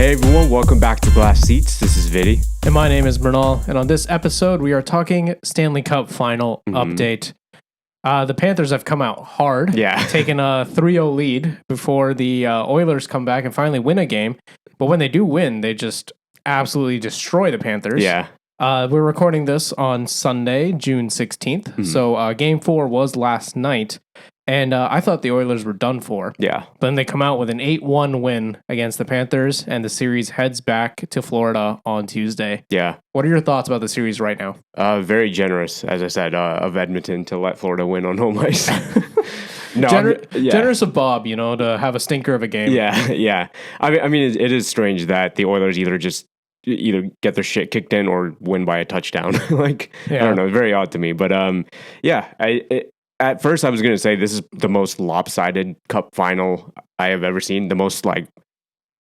Hey everyone, welcome back to Glass Seats. This is Viddy. And my name is Mrinal. And on this episode, we are talking Stanley Cup Final update. The Panthers have come out hard, taking a 3-0 lead before the Oilers come back and finally win a game. But when they do win, they just absolutely destroy the Panthers. Yeah. We're recording this on Sunday, June 16th. So Game 4 was last night. And I thought the Oilers were done for. Yeah. But then they come out with an 8-1 win against the Panthers, and the series heads back to Florida on Tuesday. Yeah. What are your thoughts about the series right now? Very generous, as I said, of Edmonton to let Florida win on home ice. Generous of Bob, to have a stinker of a game. Yeah. I mean, it is strange that the Oilers either get their shit kicked in or win by a touchdown. I don't know. It's very odd to me. But at first, I was going to say this is the most lopsided Cup final I have ever seen. The most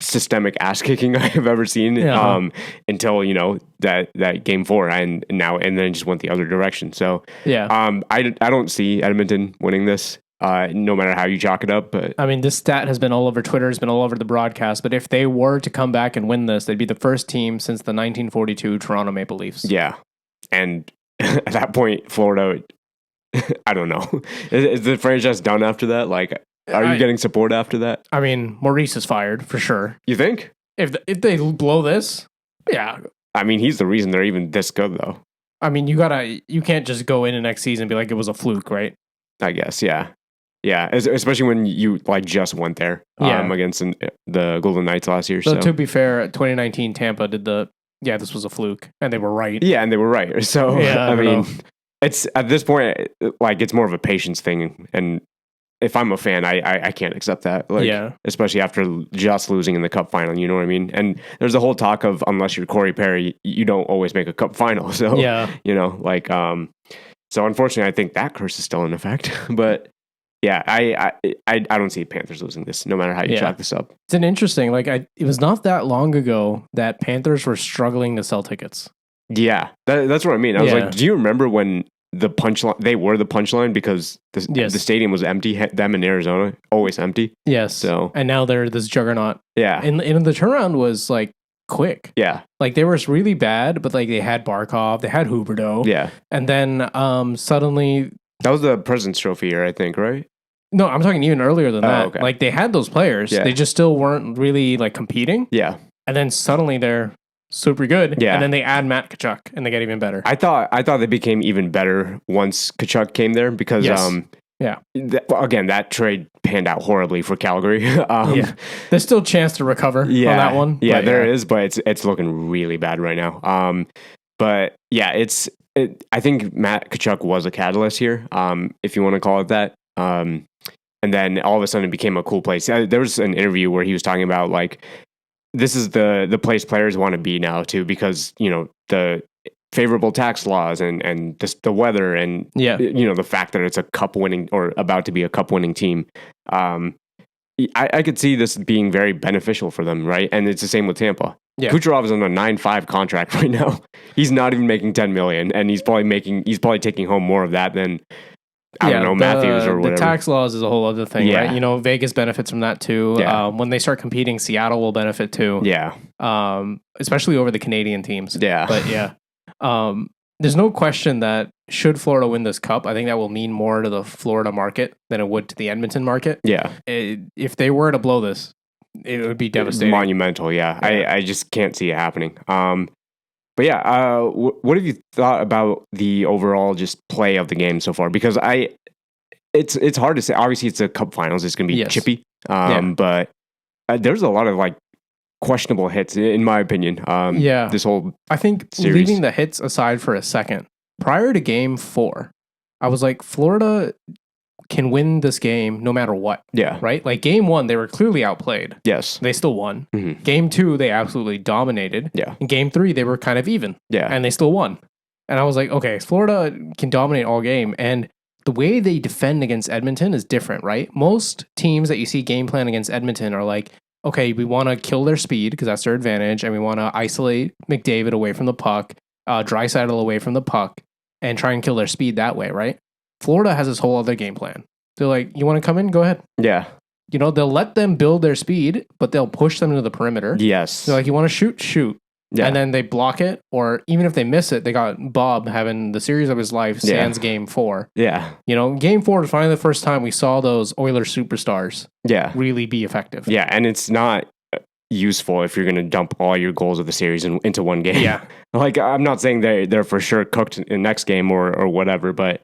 systemic ass kicking I have ever seen. Until that Game 4, and then it just went the other direction. So I don't see Edmonton winning this. No matter how you chalk it up, but I mean, this stat has been all over Twitter, has been all over the broadcast. But if they were to come back and win this, they'd be the first team since the 1942 Toronto Maple Leafs. Yeah, and at that point, Florida. I don't know. Is the franchise done after that? Are you getting support after that? I mean, Maurice is fired for sure. You think? If they blow this, yeah. I mean, he's the reason they're even this good, though. I mean, you can't just go in the next season and be like it was a fluke, right? I guess, yeah. Yeah, especially when you just went there against the Golden Knights last year. So to be fair, 2019 Tampa did this was a fluke, and they were right. Yeah, and they were right. So I mean. It's at this point, it's more of a patience thing, and if I'm a fan, I can't accept that. Especially after just losing in the Cup final, you know what I mean? And there's a whole talk of unless you're Corey Perry, you don't always make a Cup final. So so unfortunately, I think that curse is still in effect. But yeah, I don't see Panthers losing this, no matter how you chalk this up. It's an interesting. It was not that long ago that Panthers were struggling to sell tickets. Yeah, that's what I mean. I was like, do you remember when the punchline? They were the punchline because the stadium was empty. Them in Arizona, always empty. Yes. So and now they're this juggernaut. Yeah. And the turnaround was quick. Yeah. They were really bad, but they had Barkov, they had Huberdeau. Yeah. And then suddenly that was the President's Trophy year, I think, right? No, I'm talking even earlier than that. Okay. They had those players. Yeah. They just still weren't really competing. Yeah. And then suddenly they're super good. Yeah. And then they add Matt Tkachuk and they get even better. I thought they became even better once Tkachuk came there because again, that trade panned out horribly for Calgary. There's still a chance to recover on that one. Yeah, there is, but it's looking really bad right now. But yeah, I think Matt Tkachuk was a catalyst here, if you want to call it that. And then all of a sudden it became a cool place. There was an interview where he was talking about this is the place players want to be now too, because the favorable tax laws and the weather and the fact that it's a cup winning or about to be a cup winning team. I could see this being very beneficial for them, right? And it's the same with Tampa. Yeah. Kucherov is on a 9-5 contract right now. He's not even making $10 million, and he's probably taking home more of that than I don't know, Matthews or whatever. The tax laws is a whole other thing, right? Vegas benefits from that too. Yeah. When they start competing, Seattle will benefit too. Yeah. Especially over the Canadian teams. Yeah. But there's no question that should Florida win this cup, I think that will mean more to the Florida market than it would to the Edmonton market. Yeah. If they were to blow this, it would be devastating. Monumental, yeah. I just can't see it happening. But yeah, what have you thought about the overall just play of the game so far? Because it's hard to say. Obviously, it's a Cup Finals. It's going to be chippy. But there's a lot of questionable hits, in my opinion. This whole I think series. Leaving the hits aside for a second, prior to Game 4, I was like, Florida can win this game no matter what. Yeah. Right? Game 1, they were clearly outplayed. Yes. They still won. Mm-hmm. Game 2, they absolutely dominated. Yeah. In Game 3, they were kind of even. Yeah. And they still won. And I was like, okay, Florida can dominate all game. And the way they defend against Edmonton is different, right? Most teams that you see game plan against Edmonton are okay, we want to kill their speed because that's their advantage. And we want to isolate McDavid away from the puck, Draisaitl away from the puck, and try and kill their speed that way, right? Florida has this whole other game plan. They're like, you want to come in? Go ahead. Yeah. they'll let them build their speed, but they'll push them into the perimeter. Yes. They're like, you want to shoot. Yeah. And then they block it, or even if they miss it, they got Bob having the series of his life, sans game 4. Yeah. Game 4 was finally the first time we saw those Oilers superstars really be effective. Yeah, and it's not useful if you're going to dump all your goals of the series into one game. Yeah. Like, I'm not saying they're for sure cooked in the next game or whatever, but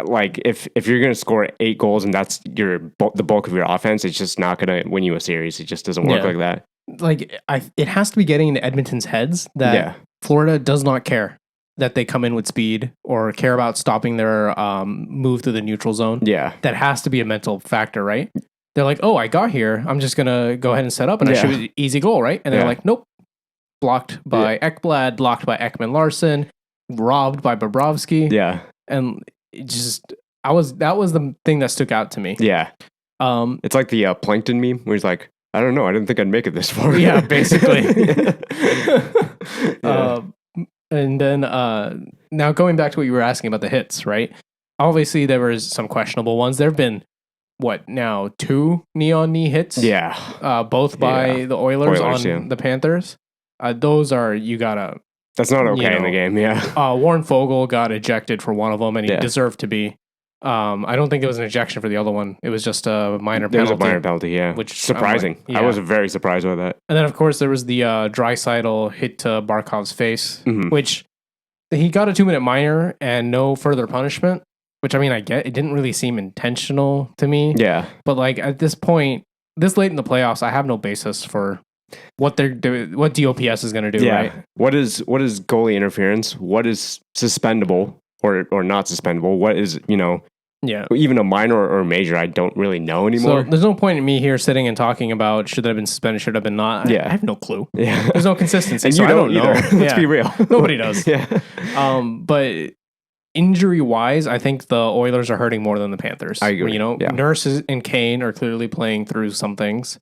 like if you're going to score 8 goals and that's the bulk of your offense, it's just not going to win you a series. It just doesn't work like that. Like, it has to be getting into Edmonton's heads that Florida does not care that they come in with speed or care about stopping their move to the neutral zone. Yeah. That has to be a mental factor, right? They're like, oh, I got here. I'm just going to go ahead and set up and I shoot an easy goal, right? And they're like, nope. Blocked by Ekblad, blocked by Ekman Larson, robbed by Bobrovsky. Yeah. And it just, that was the thing that stuck out to me. Yeah. It's like the Plankton meme where he's like, I don't know. I didn't think I'd make it this far. Yeah, basically. And then now going back to what you were asking about the hits, right? Obviously, there was some questionable ones. There have been, 2 knee-on-knee hits? Yeah. Both by the Oilers on the Panthers. Those are, you gotta... That's not okay in the game, yeah. Warren Fogle got ejected for one of them, and he deserved to be. I don't think it was an ejection for the other one. It was just a minor penalty. It was a minor penalty, yeah. Which surprising. I was very surprised by that. And then, of course, there was the Draisaitl hit to Barkov's face, which he got a 2-minute minor and no further punishment, which, I mean, I get. It didn't really seem intentional to me. Yeah. But, like, at this point, this late in the playoffs, I have no basis for what they're doing, what DOPS is going to do, right? What is goalie interference? What is suspendable or not suspendable? What is, even a minor or major, I don't really know anymore. So there's no point in me here sitting and talking about should that have been suspended, should have been not. I have no clue. Yeah. There's no consistency. And so you don't know. Let's be real. Nobody does. Yeah. But injury-wise, I think the Oilers are hurting more than the Panthers. I agree. Nurse and Kane are clearly playing through some things.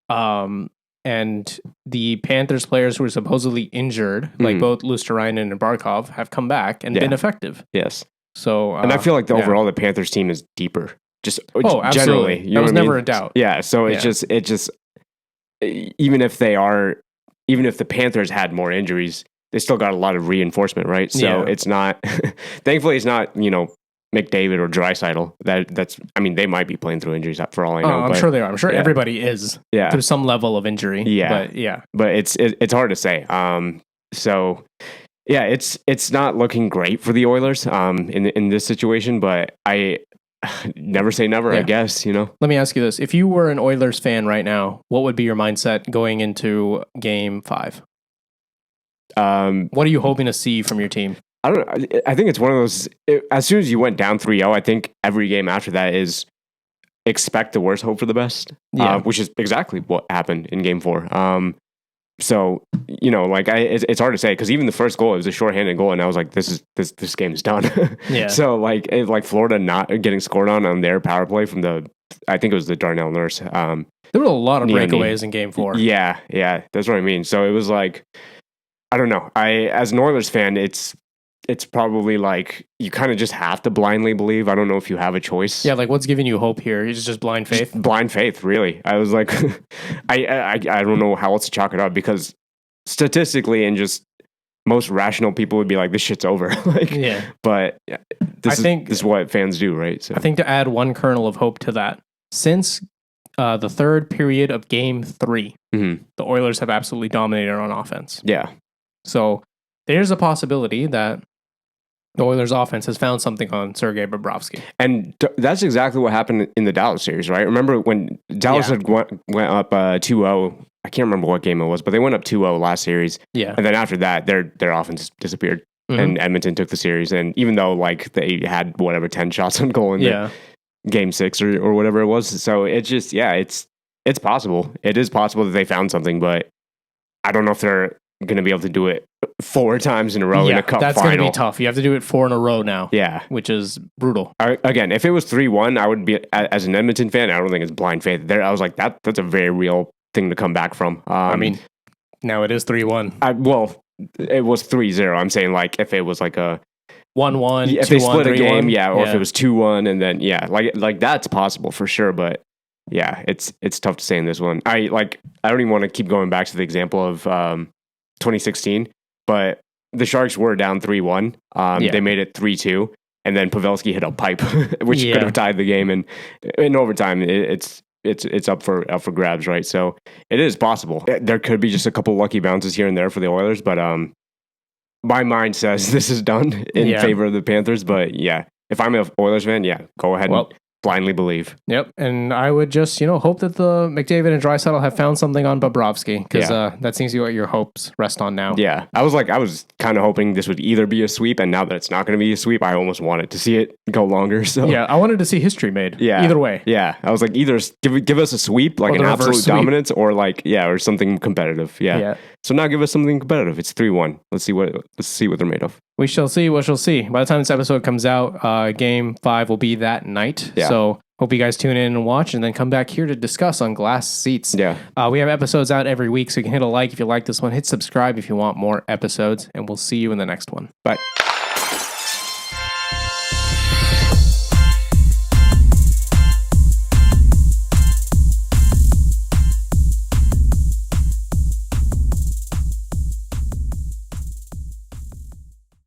And the Panthers players who were supposedly injured, like both Luosterainen and Barkov, have come back and been effective. Yes. So, and I feel like overall the Panthers team is deeper. Just absolutely. Generally, that was never a doubt. Yeah. So it just even if the Panthers had more injuries, they still got a lot of reinforcement, right? So it's not. Thankfully, it's not McDavid or Draisaitl. That's. I mean, they might be playing through injuries for all I know. I'm sure they are. I'm sure everybody is through some level of injury. Yeah. But it's hard to say. So. Yeah, it's not looking great for the Oilers in this situation, but I never say never, I guess, Let me ask you this. If you were an Oilers fan right now, what would be your mindset going into Game 5? What are you hoping to see from your team? I don't know. I think it's one of those, as soon as you went down 3-0, I think every game after that is expect the worst, hope for the best, which is exactly what happened in Game 4. So, it's hard to say because even the first goal, it was a shorthanded goal, and I was like, this game is done. So, like Florida not getting scored on their power play from I think it was the Darnell Nurse. There were a lot of breakaways in Game 4. Yeah, that's what I mean. So it was like, I don't know. As an Oilers fan, it's probably like you kind of just have to blindly believe. I don't know if you have a choice. Yeah, like what's giving you hope here? Is just blind faith? Just blind faith, really. I was like, I don't know how else to chalk it up because statistically and just most rational people would be like, this shit's over. But this is what fans do, right? So I think to add one kernel of hope to that, since the third period of Game 3, the Oilers have absolutely dominated on offense. Yeah. So there's a possibility that the Oilers offense has found something on Sergei Bobrovsky. And that's exactly what happened in the Dallas series, right? Remember when Dallas had went up 2-0, I can't remember what game it was, but they went up 2-0 last series. Yeah. And then after that, their offense disappeared. And Edmonton took the series. And even though they had 10 shots on goal in Game 6 or whatever it was. So it's just, it's possible. It is possible that they found something, but I don't know if they're going to be able to do it 4 times in a row in a cup final. That's going to be tough. You have to do it 4 in a row now. Yeah. Which is brutal. Again, if it was 3-1, I would be, as an Edmonton fan, I don't think it's blind faith. There, I was like, that's a very real thing to come back from. I mean, now it is 3-1. Well, it was 3-0. I'm saying like if it was like a 1-1, if 2-1, they split a game, 3-1. or if it was 2-1, and then like that's possible for sure. But yeah, it's tough to say in this one. I don't even want to keep going back to the example of 2016, but the Sharks were down 3-1. They made it 3-2, and then Pavelski hit a pipe, which could have tied the game. And in overtime, it's up for grabs, right? So it is possible. There could be just a couple lucky bounces here and there for the Oilers, but my mind says this is done in favor of the Panthers. But yeah, if I'm an Oilers fan, go ahead and blindly believe. Yep, and I would just hope that the McDavid and Draisaitl have found something on Bobrovsky, because that seems to be what your hopes rest on now. Yeah, I was kind of hoping this would either be a sweep, and now that it's not going to be a sweep, I almost wanted to see it go longer. So yeah, I wanted to see history made. Yeah, either way. Yeah, I was like, either give us a sweep, like an absolute dominance, or or something competitive. Yeah. So now give us something competitive. It's 3-1. Let's see what they're made of. We shall see what shall see. By the time this episode comes out, Game 5 will be that night. Yeah. So hope you guys tune in and watch, and then come back here to discuss on Glass Seats. Yeah. We have episodes out every week, so you can hit a like if you like this one. Hit subscribe if you want more episodes, and we'll see you in the next one. Bye.